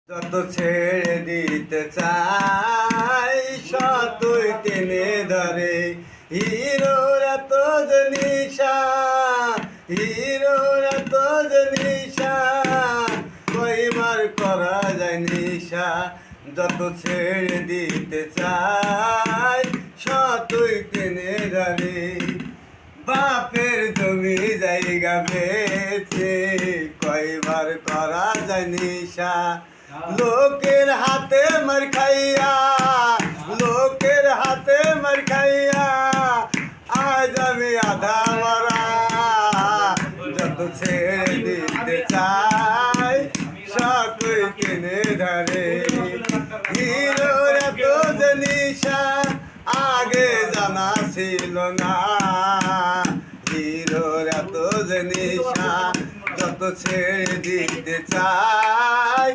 যত ছেড়ে দিতে চাই সতই টেনে ধরে হিরোর এত যে নিশা, হিরোর এত যে নিশা কইবার করা যায় নিশা। যত ছেড়ে দিতে চাই সতই টেনে ধরে বাপের জমি জায়গা বেচে কয়বার করা যায় নিশা। লোকের হাতে মার খাইয়া, লোকের হাতে মার খাইয়া আজ আমি আধা মরা। যত ছেড়ে দিতে চাই সতই টেনে ধরে হিরোর এত যে নিশা আগে জানা ছিল না। হিরোর এত যে নিশা যত ছেড়ে দিতে চাই